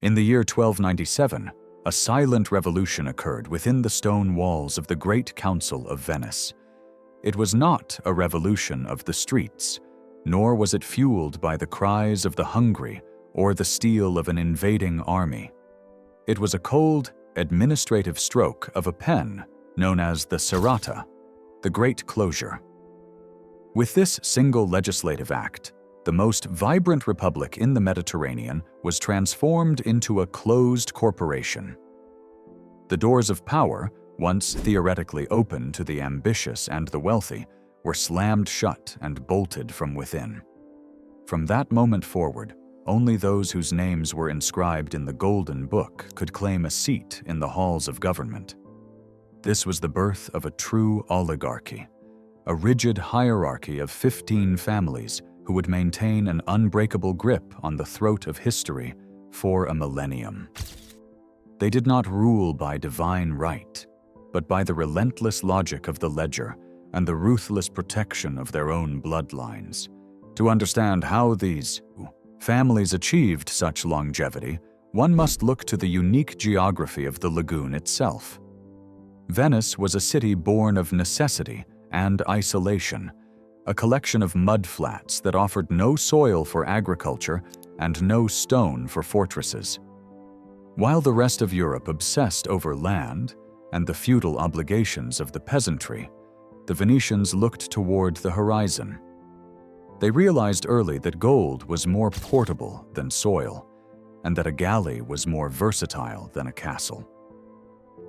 In the year 1297, a silent revolution occurred within the stone walls of the Great Council of Venice. It was not a revolution of the streets, nor was it fueled by the cries of the hungry or the steel of an invading army. It was a cold, administrative stroke of a pen known as the Serrata, the Great Closure. With this single legislative act, the most vibrant republic in the Mediterranean was transformed into a closed corporation. The doors of power, once theoretically open to the ambitious and the wealthy, were slammed shut and bolted from within. From that moment forward, only those whose names were inscribed in the Golden Book could claim a seat in the halls of government. This was the birth of a true oligarchy, a rigid hierarchy of 15 families who would maintain an unbreakable grip on the throat of history for a millennium. They did not rule by divine right, but by the relentless logic of the ledger and the ruthless protection of their own bloodlines. To understand how these families achieved such longevity, one must look to the unique geography of the lagoon itself. Venice was a city born of necessity and isolation, a collection of mudflats that offered no soil for agriculture and no stone for fortresses. While the rest of Europe obsessed over land and the feudal obligations of the peasantry, the Venetians looked toward the horizon. They realized early that gold was more portable than soil, and that a galley was more versatile than a castle.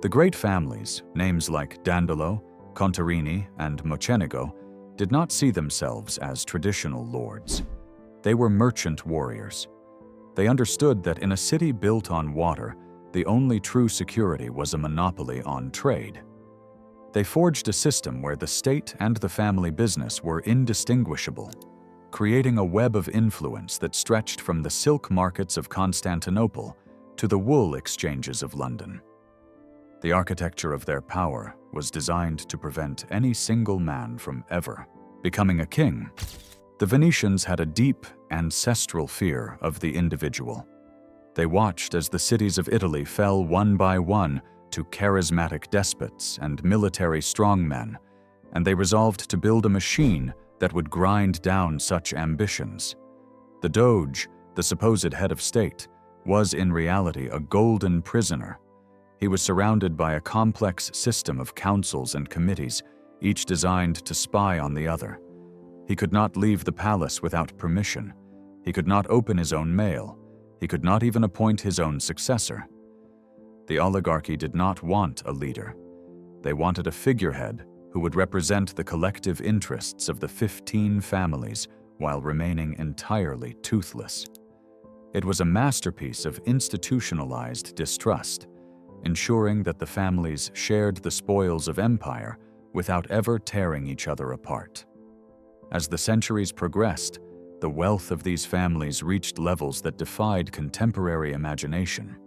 The great families, names like Dandolo, Contarini, and Mocenigo, did not see themselves as traditional lords. They were merchant warriors. They understood that in a city built on water, the only true security was a monopoly on trade. They forged a system where the state and the family business were indistinguishable, creating a web of influence that stretched from the silk markets of Constantinople to the wool exchanges of London. The architecture of their power was designed to prevent any single man from ever becoming a king. The Venetians had a deep, ancestral fear of the individual. They watched as the cities of Italy fell one by one to charismatic despots and military strongmen, and they resolved to build a machine that would grind down such ambitions. The Doge, the supposed head of state, was in reality a golden prisoner. He was surrounded by a complex system of councils and committees, each designed to spy on the other. He could not leave the palace without permission. He could not open his own mail. He could not even appoint his own successor. The oligarchy did not want a leader. They wanted a figurehead who would represent the collective interests of the 15 families while remaining entirely toothless. It was a masterpiece of institutionalized distrust, ensuring that the families shared the spoils of empire without ever tearing each other apart. As the centuries progressed, the wealth of these families reached levels that defied contemporary imagination.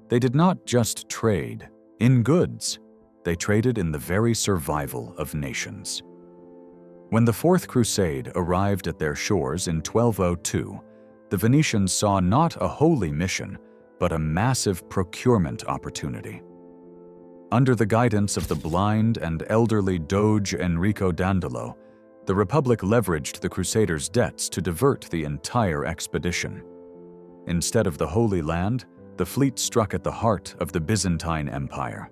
They did not just trade in goods, they traded in the very survival of nations. When the Fourth Crusade arrived at their shores in 1202, the Venetians saw not a holy mission, but a massive procurement opportunity. Under the guidance of the blind and elderly Doge Enrico Dandolo, the Republic leveraged the Crusaders' debts to divert the entire expedition. Instead of the Holy Land, the fleet struck at the heart of the Byzantine Empire.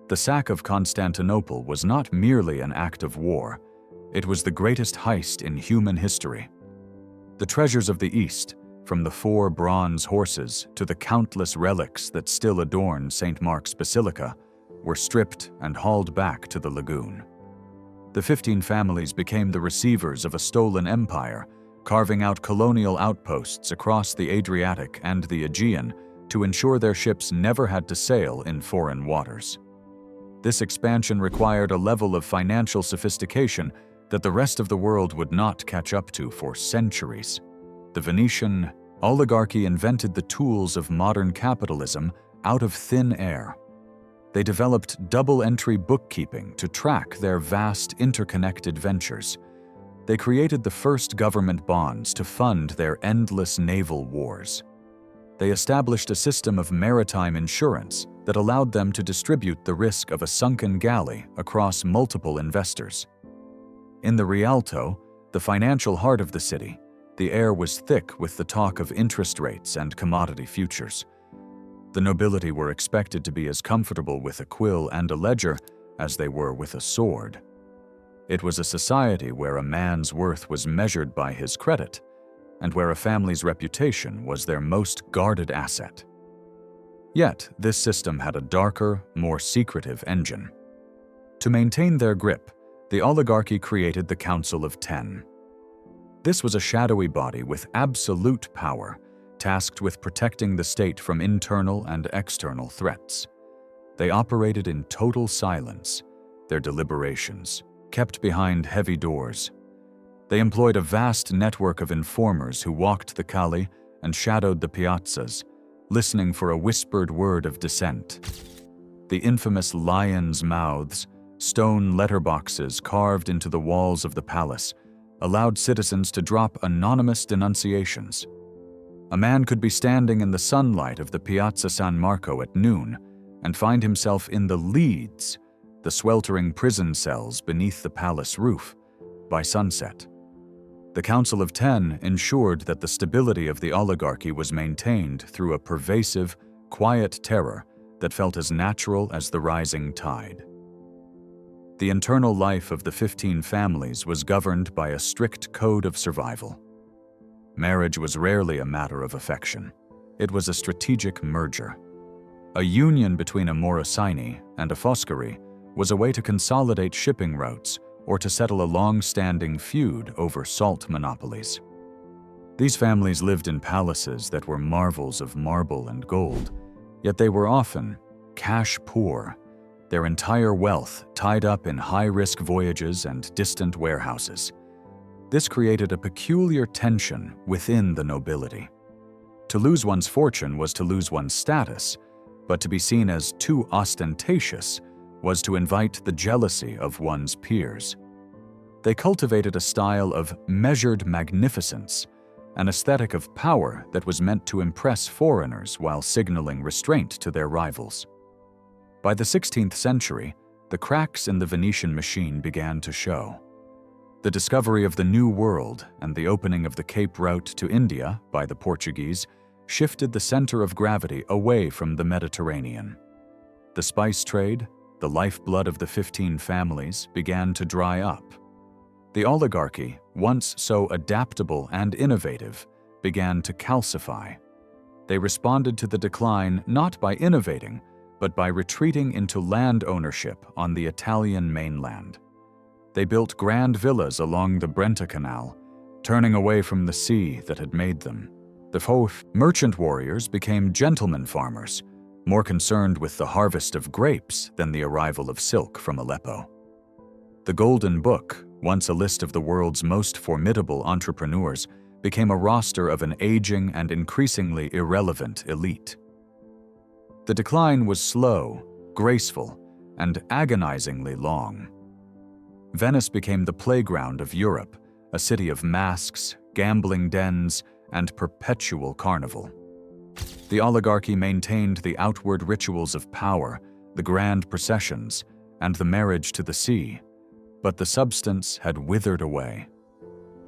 The Sack of Constantinople was not merely an act of war, it was the greatest heist in human history. The treasures of the East, from the 4 bronze horses to the countless relics that still adorn St. Mark's Basilica, were stripped and hauled back to the lagoon. The 15 families became the receivers of a stolen empire, carving out colonial outposts across the Adriatic and the Aegean to ensure their ships never had to sail in foreign waters. This expansion required a level of financial sophistication that the rest of the world would not catch up to for centuries. The Venetian oligarchy invented the tools of modern capitalism out of thin air. They developed double-entry bookkeeping to track their vast interconnected ventures. They created the first government bonds to fund their endless naval wars. They established a system of maritime insurance that allowed them to distribute the risk of a sunken galley across multiple investors. In the Rialto, the financial heart of the city, the air was thick with the talk of interest rates and commodity futures. The nobility were expected to be as comfortable with a quill and a ledger as they were with a sword. It was a society where a man's worth was measured by his credit, and where a family's reputation was their most guarded asset. Yet, this system had a darker, more secretive engine. To maintain their grip, the oligarchy created the Council of Ten. This was a shadowy body with absolute power, tasked with protecting the state from internal and external threats. They operated in total silence, their deliberations kept behind heavy doors. They employed a vast network of informers who walked the calle and shadowed the piazzas, listening for a whispered word of dissent. The infamous lions' mouths, stone letterboxes carved into the walls of the palace, allowed citizens to drop anonymous denunciations. A man could be standing in the sunlight of the Piazza San Marco at noon and find himself in the Leads, the sweltering prison cells beneath the palace roof, by sunset. The Council of Ten ensured that the stability of the oligarchy was maintained through a pervasive, quiet terror that felt as natural as the rising tide. The internal life of the 15 families was governed by a strict code of survival. Marriage was rarely a matter of affection. It was a strategic merger. A union between a Morosini and a Foscari was a way to consolidate shipping routes or to settle a long-standing feud over salt monopolies. These families lived in palaces that were marvels of marble and gold, yet they were often cash poor, their entire wealth tied up in high-risk voyages and distant warehouses. This created a peculiar tension within the nobility. To lose one's fortune was to lose one's status, but to be seen as too ostentatious was to invite the jealousy of one's peers. They cultivated a style of measured magnificence, an aesthetic of power that was meant to impress foreigners while signaling restraint to their rivals. By the 16th century, the cracks in the Venetian machine began to show. The discovery of the New World and the opening of the Cape route to India by the Portuguese shifted the center of gravity away from the Mediterranean. The spice trade, the lifeblood of the 15 families, began to dry up. The oligarchy, once so adaptable and innovative, began to calcify. They responded to the decline not by innovating, but by retreating into land ownership on the Italian mainland. They built grand villas along the Brenta Canal, turning away from the sea that had made them. The merchant warriors became gentleman farmers, more concerned with the harvest of grapes than the arrival of silk from Aleppo. The Golden Book, once a list of the world's most formidable entrepreneurs, became a roster of an aging and increasingly irrelevant elite. The decline was slow, graceful, and agonizingly long. Venice became the playground of Europe, a city of masks, gambling dens, and perpetual carnival. The oligarchy maintained the outward rituals of power, the grand processions, and the marriage to the sea, but the substance had withered away.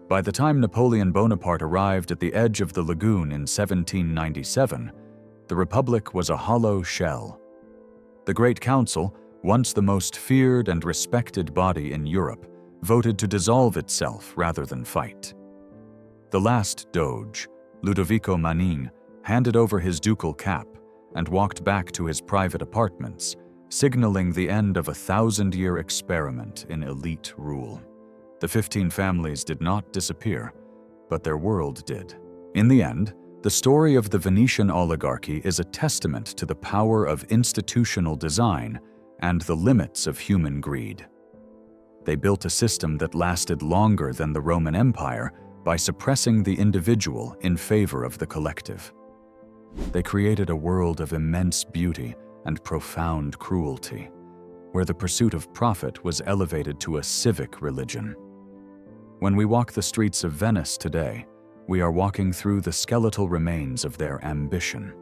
By the time Napoleon Bonaparte arrived at the edge of the lagoon in 1797, the Republic was a hollow shell. The Great Council, once the most feared and respected body in Europe, voted to dissolve itself rather than fight. The last Doge, Ludovico Manin, handed over his ducal cap and walked back to his private apartments, signaling the end of a 1,000-year experiment in elite rule. The 15 families did not disappear, but their world did. In the end, the story of the Venetian oligarchy is a testament to the power of institutional design and the limits of human greed. They built a system that lasted longer than the Roman Empire by suppressing the individual in favor of the collective. They created a world of immense beauty and profound cruelty, where the pursuit of profit was elevated to a civic religion. When we walk the streets of Venice today, we are walking through the skeletal remains of their ambition.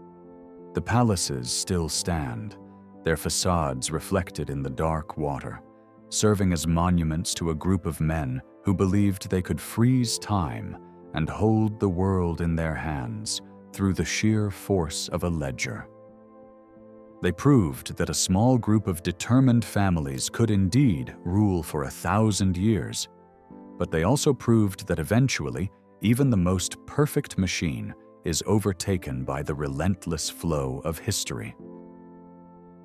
The palaces still stand, their facades reflected in the dark water, serving as monuments to a group of men who believed they could freeze time and hold the world in their hands through the sheer force of a ledger. They proved that a small group of determined families could indeed rule for 1,000 years, but they also proved that eventually, even the most perfect machine is overtaken by the relentless flow of history.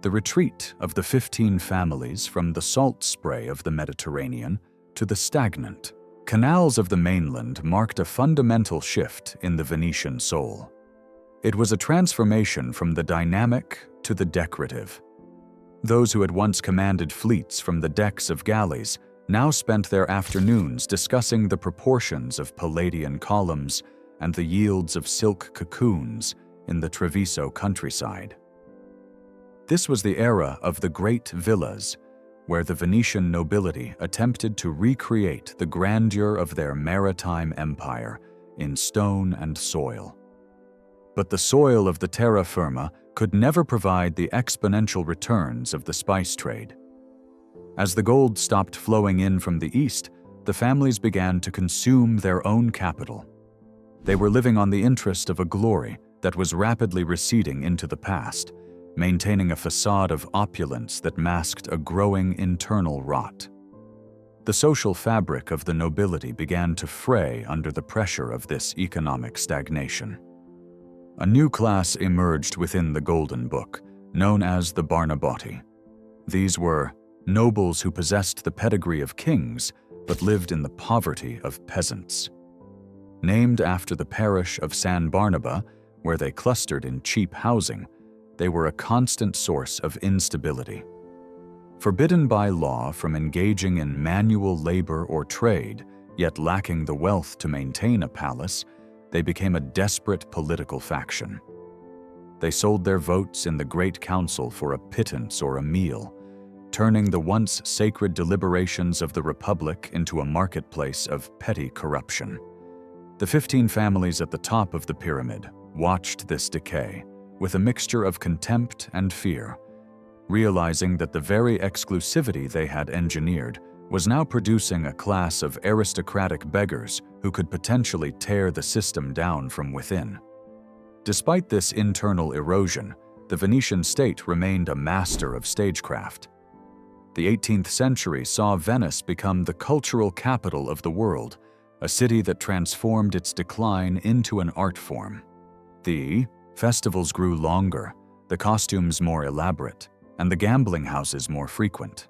The retreat of the 15 families from the salt spray of the Mediterranean to the stagnant canals of the mainland marked a fundamental shift in the Venetian soul. It was a transformation from the dynamic to the decorative. Those who had once commanded fleets from the decks of galleys now spent their afternoons discussing the proportions of Palladian columns and the yields of silk cocoons in the Treviso countryside. This was the era of the great villas, where the Venetian nobility attempted to recreate the grandeur of their maritime empire in stone and soil. But the soil of the terra firma could never provide the exponential returns of the spice trade. As the gold stopped flowing in from the east, the families began to consume their own capital. They were living on the interest of a glory that was rapidly receding into the past, maintaining a facade of opulence that masked a growing internal rot. The social fabric of the nobility began to fray under the pressure of this economic stagnation. A new class emerged within the Golden Book, known as the Barnabotti. These were nobles who possessed the pedigree of kings but lived in the poverty of peasants. Named after the parish of San Barnaba, where they clustered in cheap housing, they were a constant source of instability. Forbidden by law from engaging in manual labor or trade, yet lacking the wealth to maintain a palace, they became a desperate political faction. They sold their votes in the Great Council for a pittance or a meal, turning the once sacred deliberations of the Republic into a marketplace of petty corruption. The 15 families at the top of the pyramid watched this decay with a mixture of contempt and fear, realizing that the very exclusivity they had engineered was now producing a class of aristocratic beggars who could potentially tear the system down from within. Despite this internal erosion, the Venetian state remained a master of stagecraft. The 18th century saw Venice become the cultural capital of the world, a city that transformed its decline into an art form. The festivals grew longer, the costumes more elaborate, and the gambling houses more frequent.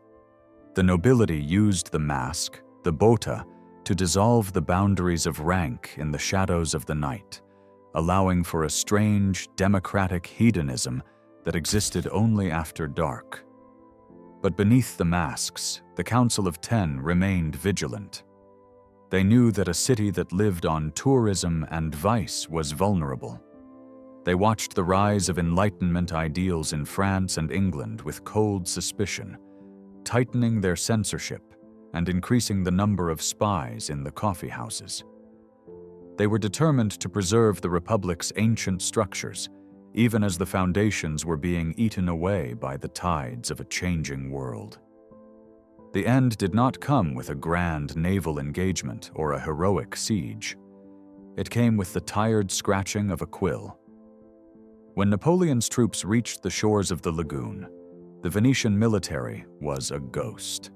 The nobility used the mask, the botta, to dissolve the boundaries of rank in the shadows of the night, allowing for a strange, democratic hedonism that existed only after dark. But beneath the masks, the Council of Ten remained vigilant. They knew that a city that lived on tourism and vice was vulnerable. They watched the rise of Enlightenment ideals in France and England with cold suspicion, tightening their censorship and increasing the number of spies in the coffee houses. They were determined to preserve the Republic's ancient structures, even as the foundations were being eaten away by the tides of a changing world. The end did not come with a grand naval engagement or a heroic siege. It came with the tired scratching of a quill. When Napoleon's troops reached the shores of the lagoon, the Venetian military was a ghost.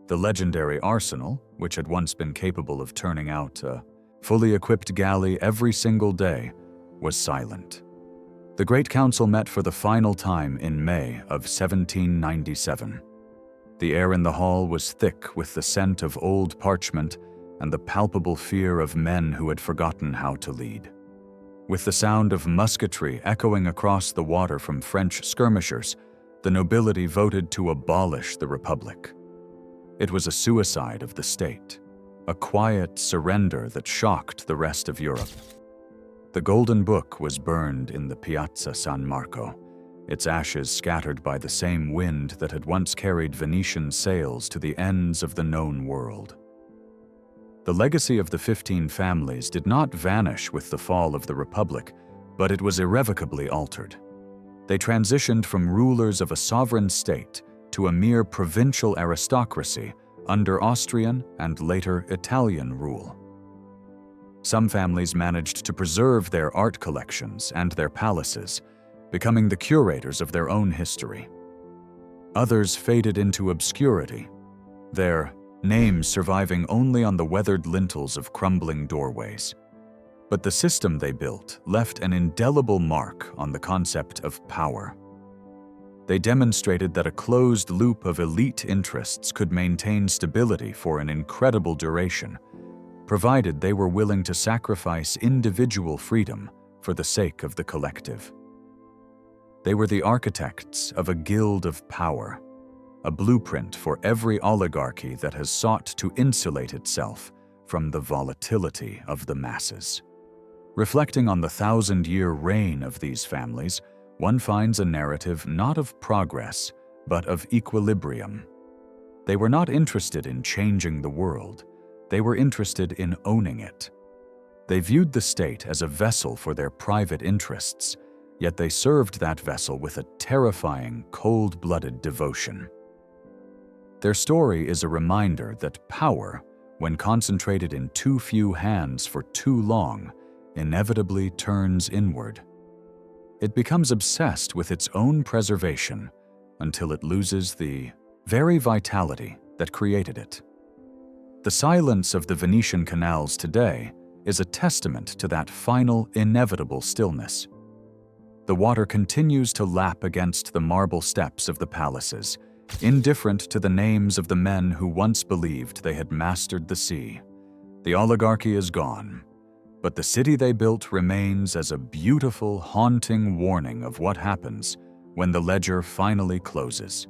The legendary arsenal, which had once been capable of turning out a fully equipped galley every single day, was silent. The Great Council met for the final time in May of 1797. The air in the hall was thick with the scent of old parchment and the palpable fear of men who had forgotten how to lead. With the sound of musketry echoing across the water from French skirmishers, the nobility voted to abolish the Republic. It was a suicide of the state, a quiet surrender that shocked the rest of Europe. The Golden Book was burned in the Piazza San Marco, its ashes scattered by the same wind that had once carried Venetian sails to the ends of the known world. The legacy of the 15 families did not vanish with the fall of the Republic, but it was irrevocably altered. They transitioned from rulers of a sovereign state to a mere provincial aristocracy under Austrian and later Italian rule. Some families managed to preserve their art collections and their palaces, becoming the curators of their own history. Others faded into obscurity, their names surviving only on the weathered lintels of crumbling doorways. But the system they built left an indelible mark on the concept of power. They demonstrated that a closed loop of elite interests could maintain stability for an incredible duration, provided they were willing to sacrifice individual freedom for the sake of the collective. They were the architects of a guild of power, a blueprint for every oligarchy that has sought to insulate itself from the volatility of the masses. Reflecting on the 1,000-year reign of these families, one finds a narrative not of progress, but of equilibrium. They were not interested in changing the world. They were interested in owning it. They viewed the state as a vessel for their private interests, yet they served that vessel with a terrifying, cold-blooded devotion. Their story is a reminder that power, when concentrated in too few hands for too long, inevitably turns inward. It becomes obsessed with its own preservation until it loses the very vitality that created it. The silence of the Venetian canals today is a testament to that final, inevitable stillness. The water continues to lap against the marble steps of the palaces, indifferent to the names of the men who once believed they had mastered the sea. The oligarchy is gone, but the city they built remains as a beautiful, haunting warning of what happens when the ledger finally closes.